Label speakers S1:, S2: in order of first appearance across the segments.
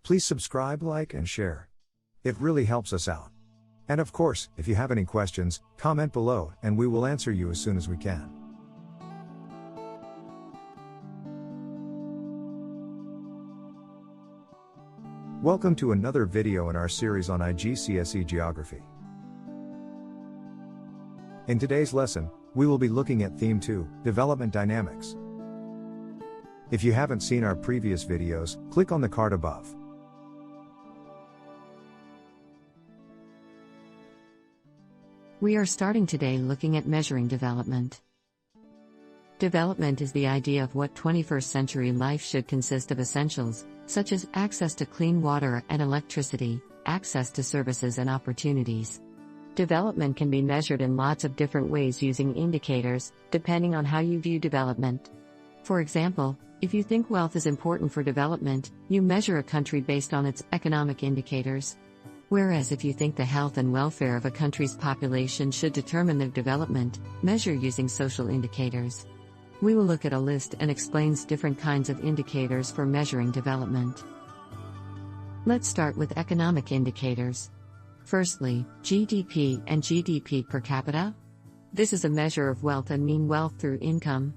S1: Please subscribe, like, and share. It really helps us out. And of course, if you have any questions, comment below and we will answer you as soon as we can. Welcome to another video in our series on IGCSE Geography. In today's lesson, we will be looking at Theme 2, Development Dynamics. If you haven't seen our previous videos, click on the card above.
S2: We are starting today looking at measuring development. Development is the idea of what 21st century life should consist of essentials, such as access to clean water and electricity, access to services and opportunities. Development can be measured in lots of different ways using indicators, depending on how you view development. For example, if you think wealth is important for development, you measure a country based on its economic indicators. Whereas if you think the health and welfare of a country's population should determine their development, measure using social indicators. We will look at a list and explains different kinds of indicators for measuring development. Let's start with economic indicators. Firstly, GDP and GDP per capita. This is a measure of wealth and mean wealth through income.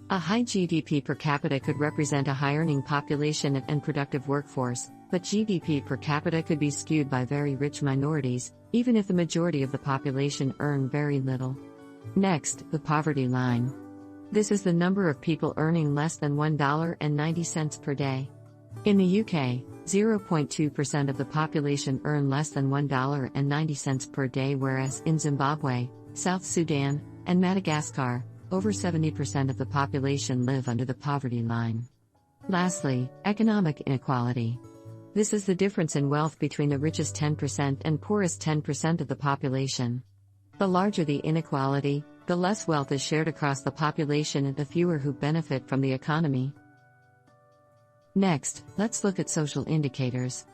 S2: A high GDP per capita could represent a high-earning population and productive workforce, but GDP per capita could be skewed by very rich minorities, even if the majority of the population earn very little. Next, the poverty line. This is the number of people earning less than $1.90 per day. In the UK, 0.2% of the population earn less than $1.90 per day, whereas in Zimbabwe, South Sudan, and Madagascar, over 70% of the population live under the poverty line. Lastly, economic inequality. This is the difference in wealth between the richest 10% and poorest 10% of the population. The larger the inequality, the less wealth is shared across the population and the fewer who benefit from the economy. Next, let's look at social indicators.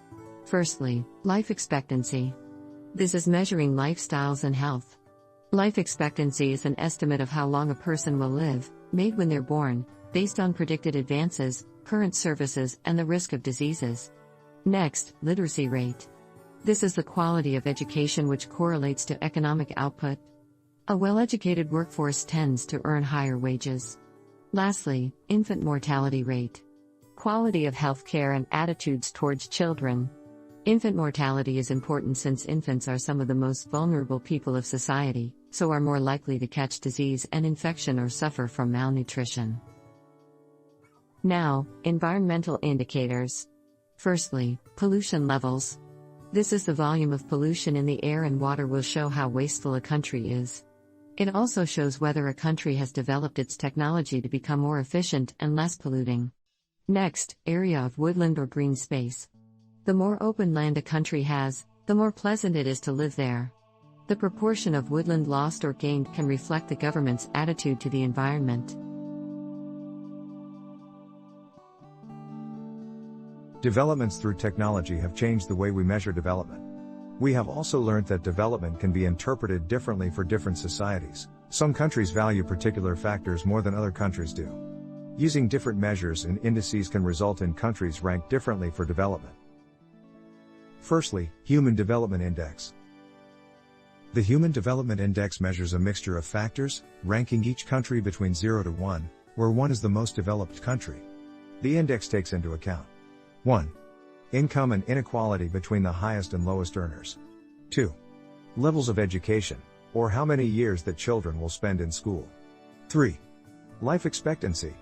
S2: Firstly, life expectancy. This is measuring lifestyles and health. Life expectancy is an estimate of how long a person will live, made when they're born, based on predicted advances, current services, and the risk of diseases. Next, literacy rate. This is the quality of education which correlates to economic output. A well-educated workforce tends to earn higher wages. Lastly, infant mortality rate. Quality of healthcare and attitudes towards children. Infant mortality is important since infants are some of the most vulnerable people of society, so are more likely to catch disease and infection or suffer from malnutrition. Now, environmental indicators. Firstly, pollution levels. This is the volume of pollution in the air and water will show how wasteful a country is. It also shows whether a country has developed its technology to become more efficient and less polluting. Next, area of woodland or green space. The more open land a country has, the more pleasant it is to live there. The proportion of woodland lost or gained can reflect the government's attitude to the environment.
S1: Developments through technology have changed the way we measure development. We have also learned that development can be interpreted differently for different societies. Some countries value particular factors more than other countries do. Using different measures and indices can result in countries ranked differently for development. Firstly, Human Development Index. The Human Development Index measures a mixture of factors, ranking each country between 0 to 1, where 1 is the most developed country. The index takes into account 1. Income and inequality between the highest and lowest earners. 2. Levels of education, or how many years that children will spend in school. 3. Life expectancy.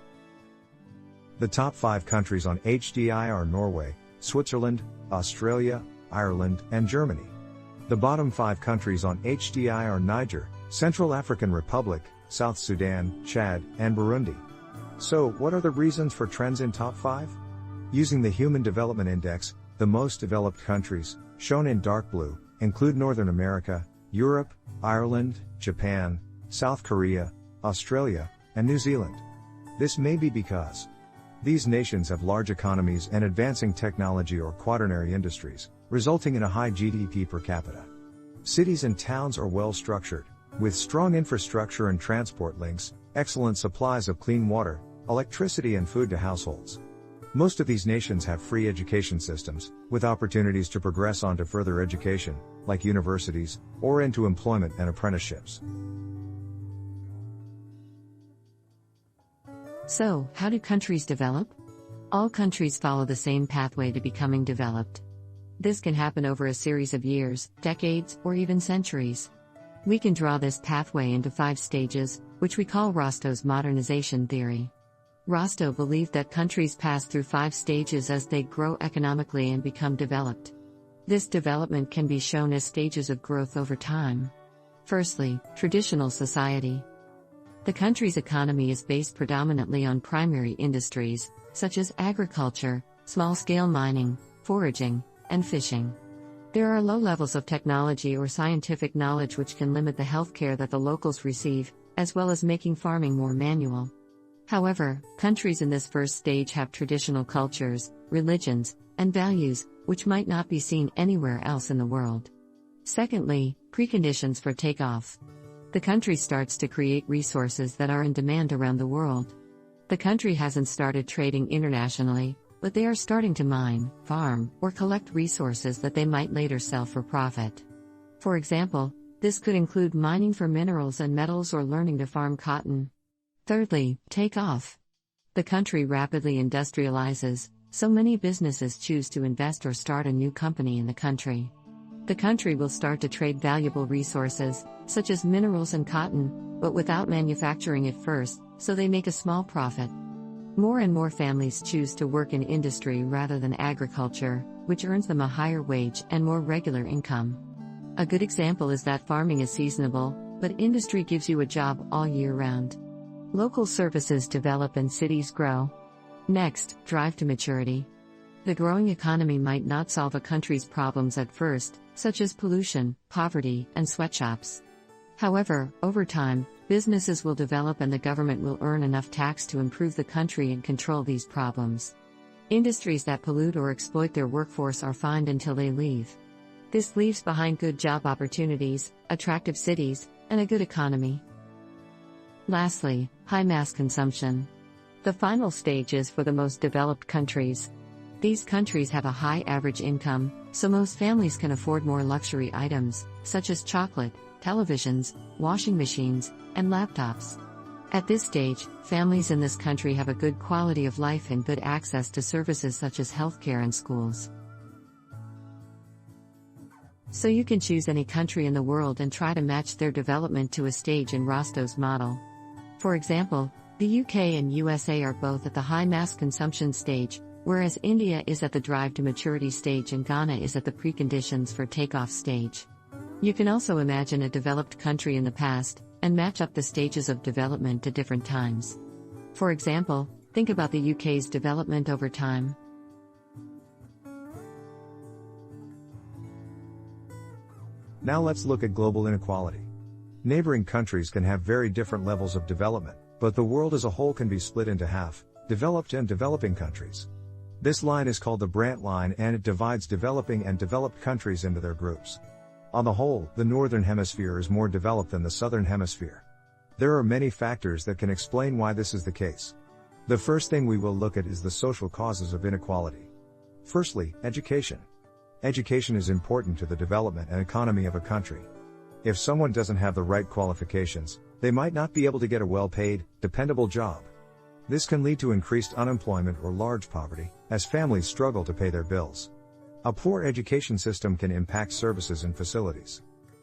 S1: The top 5 countries on HDI are Norway, Switzerland, Australia, Ireland, and Germany. The bottom 5 countries on HDI are Niger, Central African Republic, South Sudan, Chad, and Burundi. So, what are the reasons for trends in top 5? Using the Human Development Index, the most developed countries, shown in dark blue, include Northern America, Europe, Ireland, Japan, South Korea, Australia, and New Zealand. This may be because these nations have large economies and advancing technology or quaternary industries, resulting in a high GDP per capita. Cities and towns are well structured, With strong infrastructure and transport links, excellent supplies of clean water, electricity and food to households. Most of these nations have free education systems, with opportunities to progress on to further education, like universities, or into employment and apprenticeships.
S2: So, how do countries develop? All countries follow the same pathway to becoming developed. This can happen over a series of years, decades, or even centuries. We can draw this pathway into 5 stages, which we call Rostow's modernization theory. Rostow believed that countries pass through 5 stages as they grow economically and become developed. This development can be shown as stages of growth over time. Firstly, traditional society. The country's economy is based predominantly on primary industries, such as agriculture, small-scale mining, foraging, and fishing. There are low levels of technology or scientific knowledge which can limit the healthcare that the locals receive, as well as making farming more manual. However, countries in this first stage have traditional cultures, religions, and values, which might not be seen anywhere else in the world. Secondly, preconditions for takeoff. The country starts to create resources that are in demand around the world. The country hasn't started trading internationally, but they are starting to mine, farm, or collect resources that they might later sell for profit. For example, this could include mining for minerals and metals or learning to farm cotton. Thirdly, take off. The country rapidly industrializes, so many businesses choose to invest or start a new company in the country. The country will start to trade valuable resources, such as minerals and cotton, but without manufacturing it first, so they make a small profit. More and more families choose to work in industry rather than agriculture, which earns them a higher wage and more regular income. A good example is that farming is seasonable, but industry gives you a job all year round. Local services develop and cities grow. Next, drive to maturity. The growing economy might not solve a country's problems at first, such as pollution, poverty, and sweatshops. However, over time, businesses will develop and the government will earn enough tax to improve the country and control these problems. Industries that pollute or exploit their workforce are fined until they leave. This leaves behind good job opportunities, attractive cities, and a good economy. Lastly, high mass consumption. The final stage is for the most developed countries. These countries have a high average income, so most families can afford more luxury items, such as chocolate, televisions, washing machines, and laptops. At this stage, families in this country have a good quality of life and good access to services such as healthcare and schools. So you can choose any country in the world and try to match their development to a stage in Rostow's model. For example, the UK and USA are both at the high mass consumption stage, whereas India is at the drive to maturity stage and Ghana is at the preconditions for takeoff stage. You can also imagine a developed country in the past, and match up the stages of development to different times. For example, think about the UK's development over time.
S1: Now let's look at global inequality. Neighboring countries can have very different levels of development, but the world as a whole can be split into half, developed and developing countries. This line is called the Brandt line and it divides developing and developed countries into their groups. On the whole, the Northern Hemisphere is more developed than the Southern Hemisphere. There are many factors that can explain why this is the case. The first thing we will look at is the social causes of inequality. Firstly, education. Education is important to the development and economy of a country. If someone doesn't have the right qualifications, they might not be able to get a well-paid, dependable job. This can lead to increased unemployment or large poverty, as families struggle to pay their bills. A poor education system can impact services and facilities.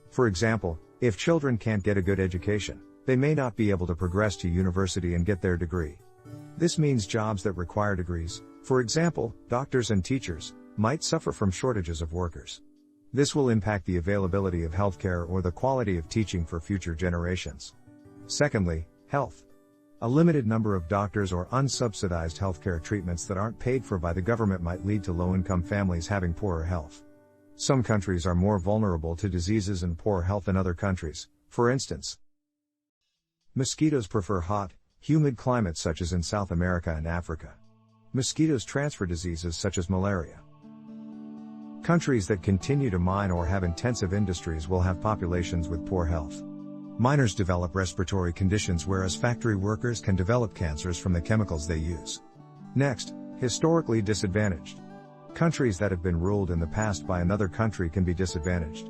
S1: For example, if children can't get a good education, they may not be able to progress to university and get their degree. This means jobs that require degrees, for example, doctors and teachers, might suffer from shortages of workers. This will impact the availability of healthcare or the quality of teaching for future generations. Secondly, health. A limited number of doctors or unsubsidized healthcare treatments that aren't paid for by the government might lead to low-income families having poorer health. Some countries are more vulnerable to diseases and poor health than other countries. For instance, mosquitoes prefer hot, humid climates such as in South America and Africa. Mosquitoes transfer diseases such as malaria. Countries that continue to mine or have intensive industries will have populations with poor health. Miners develop respiratory conditions whereas factory workers can develop cancers from the chemicals they use. Next, historically disadvantaged. Countries that have been ruled in the past by another country can be disadvantaged.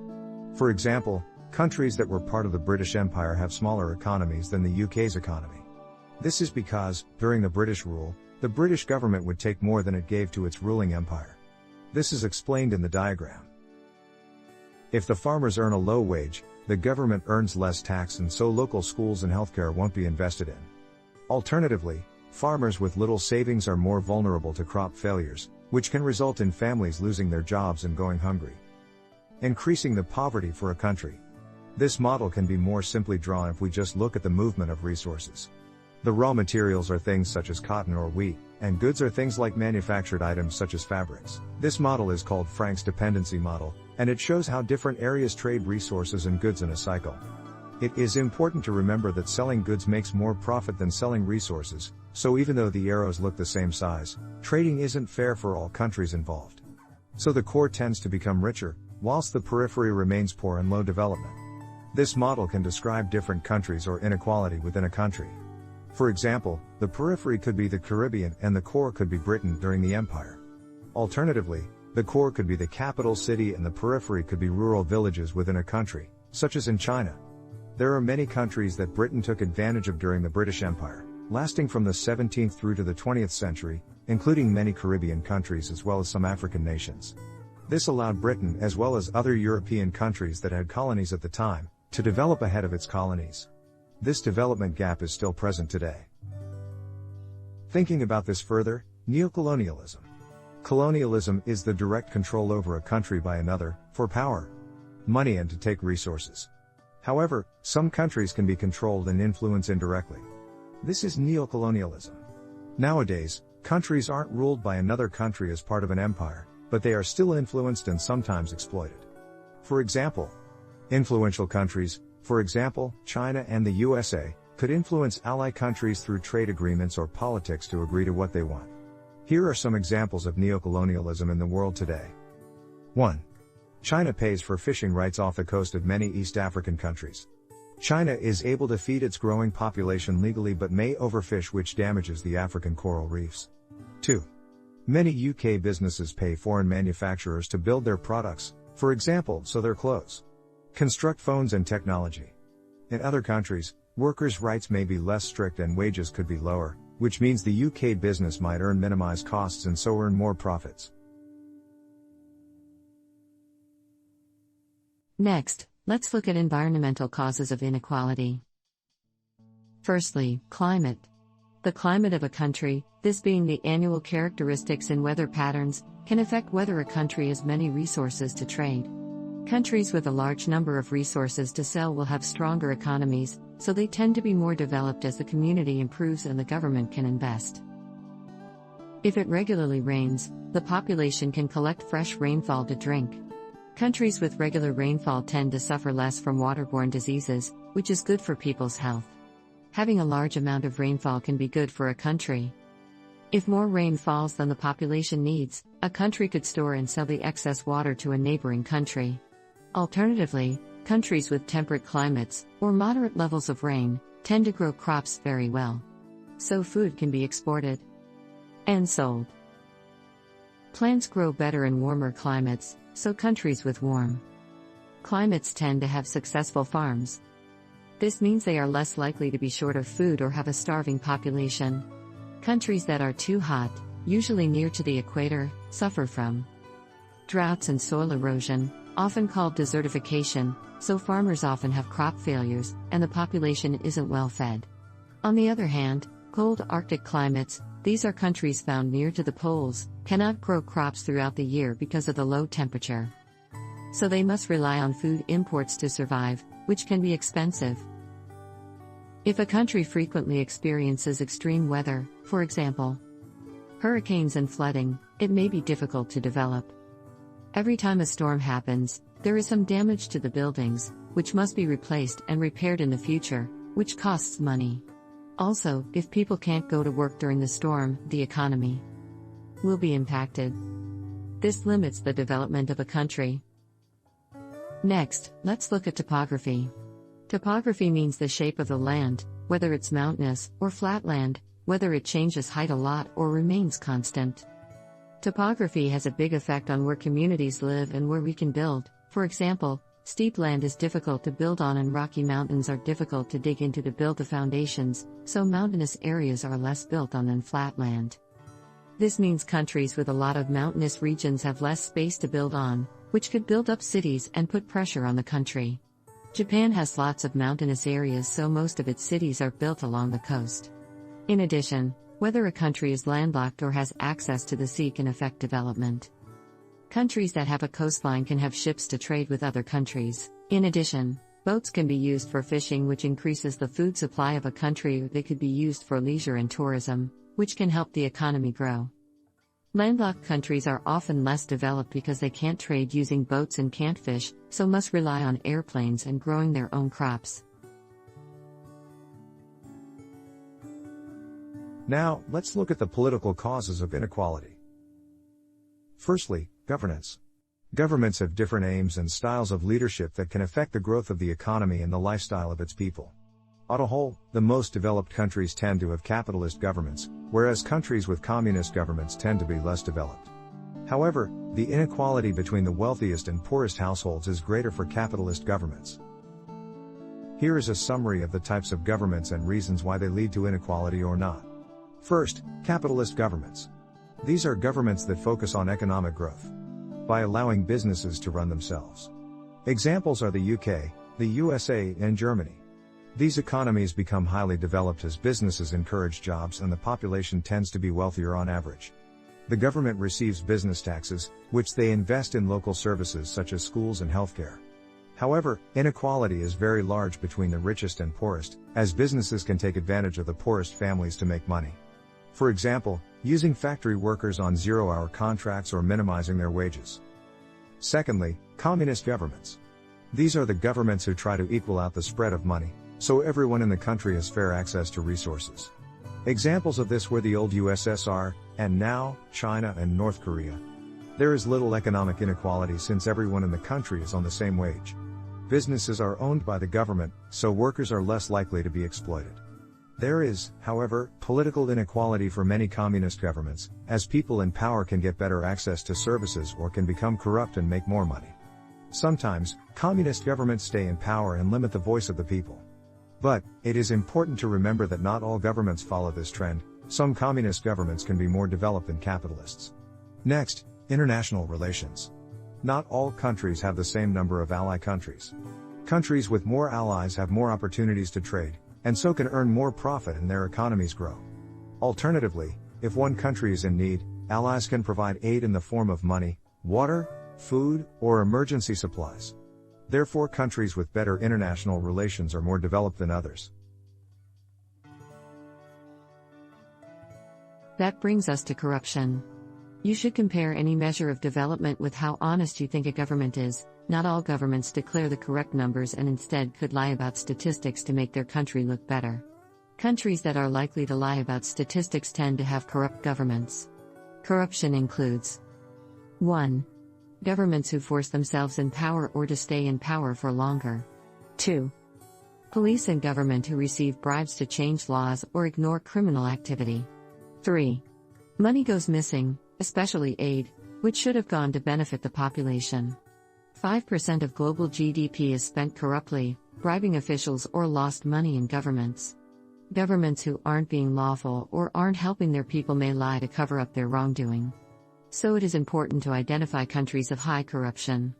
S1: For example, countries that were part of the British Empire have smaller economies than the UK's economy. This is because, during the British rule, the British government would take more than it gave to its ruling empire. This is explained in the diagram. If the farmers earn a low wage, the government earns less tax and so local schools and healthcare won't be invested in. Alternatively, farmers with little savings are more vulnerable to crop failures, which can result in families losing their jobs and going hungry. Increasing the poverty for a country. This model can be more simply drawn if we just look at the movement of resources. The raw materials are things such as cotton or wheat, and goods are things like manufactured items such as fabrics. This model is called Frank's dependency model, and it shows how different areas trade resources and goods in a cycle. It is important to remember that selling goods makes more profit than selling resources, so even though the arrows look the same size, trading isn't fair for all countries involved. So the core tends to become richer, whilst the periphery remains poor and low development. This model can describe different countries or inequality within a country. For example, the periphery could be the Caribbean and the core could be Britain during the empire. Alternatively, the core could be the capital city and the periphery could be rural villages within a country, such as in China. There are many countries that Britain took advantage of during the British Empire, lasting from the 17th through to the 20th century, including many Caribbean countries as well as some African nations. This allowed Britain, as well as other European countries that had colonies at the time, to develop ahead of its colonies. This development gap is still present today. Thinking about this further, neocolonialism. Colonialism is the direct control over a country by another, for power, money and to take resources. However, some countries can be controlled and influenced indirectly. This is neocolonialism. Nowadays, countries aren't ruled by another country as part of an empire, but they are still influenced and sometimes exploited. For example, influential countries, for example, China and the USA, could influence ally countries through trade agreements or politics to agree to what they want. Here are some examples of neocolonialism in the world today. 1. China pays for fishing rights off the coast of many East African countries. China is able to feed its growing population legally but may overfish, which damages the African coral reefs. 2. Many UK businesses pay foreign manufacturers to build their products, for example, so their clothes, construct phones and technology. In other countries, workers' rights may be less strict and wages could be lower, which means the UK business might minimize costs and so earn more profits.
S2: Next, let's look at environmental causes of inequality. Firstly, climate. The climate of a country, this being the annual characteristics in weather patterns, can affect whether a country has many resources to trade. Countries with a large number of resources to sell will have stronger economies, so they tend to be more developed as the community improves and the government can invest. If it regularly rains, the population can collect fresh rainfall to drink. Countries with regular rainfall tend to suffer less from waterborne diseases, which is good for people's health. Having a large amount of rainfall can be good for a country. If more rain falls than the population needs, a country could store and sell the excess water to a neighboring country. Alternatively, countries with temperate climates, or moderate levels of rain, tend to grow crops very well. So food can be exported and sold. Plants grow better in warmer climates, so countries with warm climates tend to have successful farms. This means they are less likely to be short of food or have a starving population. Countries that are too hot, usually near to the equator, suffer from droughts and soil erosion, often called desertification, so farmers often have crop failures, and the population isn't well fed. On the other hand, cold Arctic climates, these are countries found near to the poles, cannot grow crops throughout the year because of the low temperature. So they must rely on food imports to survive, which can be expensive. If a country frequently experiences extreme weather, for example, hurricanes and flooding, it may be difficult to develop. Every time a storm happens, there is some damage to the buildings, which must be replaced and repaired in the future, which costs money. Also, if people can't go to work during the storm, the economy will be impacted. This limits the development of a country. Next, let's look at topography. Topography means the shape of the land, whether it's mountainous or flatland, whether it changes height a lot or remains constant. Topography has a big effect on where communities live and where we can build. For example, steep land is difficult to build on and rocky mountains are difficult to dig into to build the foundations, so mountainous areas are less built on than flat land. This means countries with a lot of mountainous regions have less space to build on, which could build up cities and put pressure on the country. Japan has lots of mountainous areas, so most of its cities are built along the coast. In addition, whether a country is landlocked or has access to the sea can affect development. Countries that have a coastline can have ships to trade with other countries. In addition, boats can be used for fishing, which increases the food supply of a country, or they could be used for leisure and tourism, which can help the economy grow. Landlocked countries are often less developed because they can't trade using boats and can't fish, so must rely on airplanes and growing their own crops.
S1: Now, let's look at the political causes of inequality. Firstly, governance. Governments have different aims and styles of leadership that can affect the growth of the economy and the lifestyle of its people. On a whole, the most developed countries tend to have capitalist governments, whereas countries with communist governments tend to be less developed. However, the inequality between the wealthiest and poorest households is greater for capitalist governments. Here is a summary of the types of governments and reasons why they lead to inequality or not. First, capitalist governments. These are governments that focus on economic growth by allowing businesses to run themselves. Examples are the UK, the USA, and Germany. These economies become highly developed as businesses encourage jobs and the population tends to be wealthier on average. The government receives business taxes, which they invest in local services such as schools and healthcare. However, inequality is very large between the richest and poorest, as businesses can take advantage of the poorest families to make money. For example, using factory workers on zero-hour contracts or minimizing their wages. Secondly, communist governments. These are the governments who try to equal out the spread of money, so everyone in the country has fair access to resources. Examples of this were the old USSR, and now, China and North Korea. There is little economic inequality since everyone in the country is on the same wage. Businesses are owned by the government, so workers are less likely to be exploited. There is, however, political inequality for many communist governments, as people in power can get better access to services or can become corrupt and make more money. Sometimes, communist governments stay in power and limit the voice of the people. But, it is important to remember that not all governments follow this trend. Some communist governments can be more developed than capitalists. Next, international relations. Not all countries have the same number of ally countries. Countries with more allies have more opportunities to trade, and so can earn more profit and their economies grow. Alternatively, if one country is in need, allies can provide aid in the form of money, water, food, or emergency supplies. Therefore, countries with better international relations are more developed than others.
S2: That brings us to corruption. You should compare any measure of development with how honest you think a government is. Not all governments declare the correct numbers and instead could lie about statistics to make their country look better. Countries that are likely to lie about statistics tend to have corrupt governments. Corruption includes 1. Governments who force themselves in power or to stay in power for longer. 2. Police and government who receive bribes to change laws or ignore criminal activity. 3. Money goes missing, especially aid, which should have gone to benefit the population. 5% of global GDP is spent corruptly, bribing officials or lost money in governments. Governments who aren't being lawful or aren't helping their people may lie to cover up their wrongdoing. So it is important to identify countries of high corruption.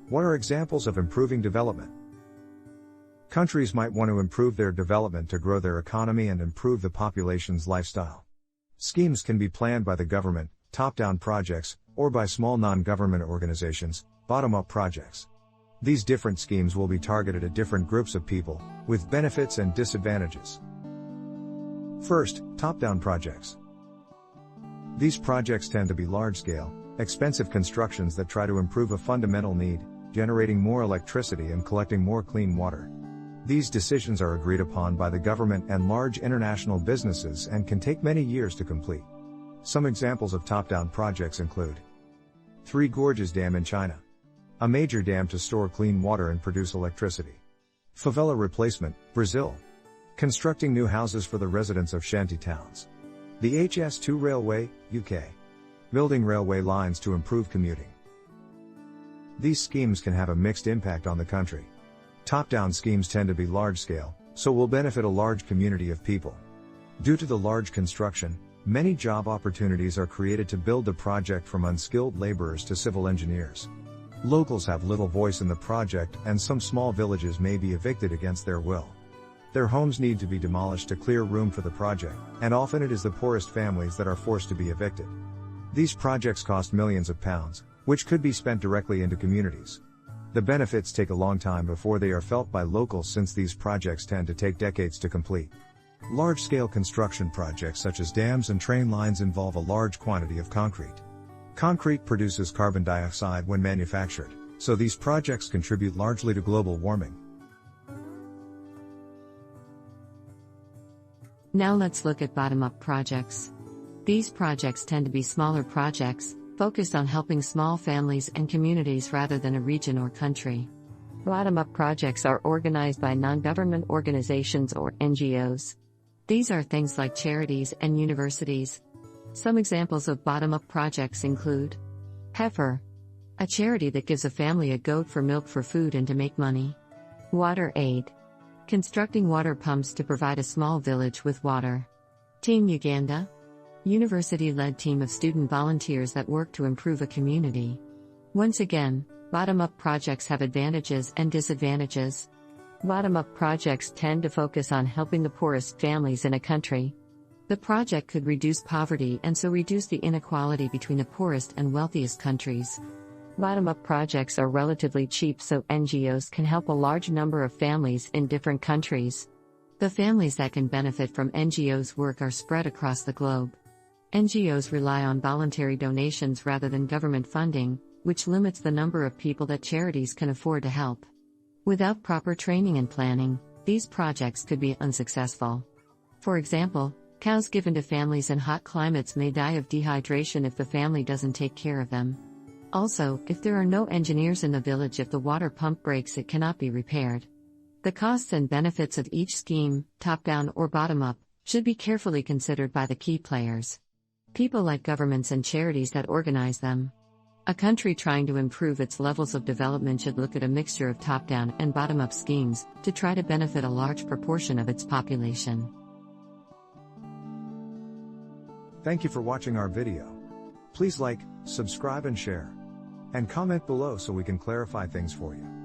S1: What are examples of improving development? Countries might want to improve their development to grow their economy and improve the population's lifestyle. Schemes can be planned by the government, top-down projects, or by small non-government organizations, bottom-up projects. These different schemes will be targeted at different groups of people, with benefits and disadvantages. First, top-down projects. These projects tend to be large-scale, expensive constructions that try to improve a fundamental need, generating more electricity and collecting more clean water. These decisions are agreed upon by the government and large international businesses and can take many years to complete. Some examples of top-down projects include Three Gorges Dam in China. A major dam to store clean water and produce electricity. Favela replacement, Brazil. Constructing new houses for the residents of shanty towns. The HS2 Railway, UK. Building railway lines to improve commuting. These schemes can have a mixed impact on the country. Top-down schemes tend to be large-scale, so will benefit a large community of people. Due to the large construction, many job opportunities are created to build the project from unskilled laborers to civil engineers. Locals have little voice in the project, and some small villages may be evicted against their will. Their homes need to be demolished to clear room for the project, and often it is the poorest families that are forced to be evicted. These projects cost millions of pounds, which could be spent directly into communities. The benefits take a long time before they are felt by locals, since these projects tend to take decades to complete. Large-scale construction projects such as dams and train lines involve a large quantity of concrete. Concrete produces carbon dioxide when manufactured, so these projects contribute largely to global warming.
S2: Now let's look at bottom-up projects. These projects tend to be smaller projects, focused on helping small families and communities rather than a region or country. Bottom-up projects are organized by non-government organizations or NGOs. These are things like charities and universities. Some examples of bottom-up projects include Heifer, a charity that gives a family a goat for milk for food and to make money. Water Aid, constructing water pumps to provide a small village with water. Team Uganda, university-led team of student volunteers that work to improve a community. Once again, bottom-up projects have advantages and disadvantages. Bottom-up projects tend to focus on helping the poorest families in a country. The project could reduce poverty and so reduce the inequality between the poorest and wealthiest countries. Bottom-up projects are relatively cheap, so NGOs can help a large number of families in different countries. The families that can benefit from NGOs' work are spread across the globe. NGOs rely on voluntary donations rather than government funding, which limits the number of people that charities can afford to help. Without proper training and planning, these projects could be unsuccessful. For example, cows given to families in hot climates may die of dehydration if the family doesn't take care of them. Also, if there are no engineers in the village, if the water pump breaks, it cannot be repaired. The costs and benefits of each scheme, top-down or bottom-up, should be carefully considered by the key players. People like governments and charities that organize them. A country trying to improve its levels of development should look at a mixture of top-down and bottom-up schemes to try to benefit a large proportion of its population.
S1: Thank you for watching our video. Please like, subscribe and share. And comment below so we can clarify things for you.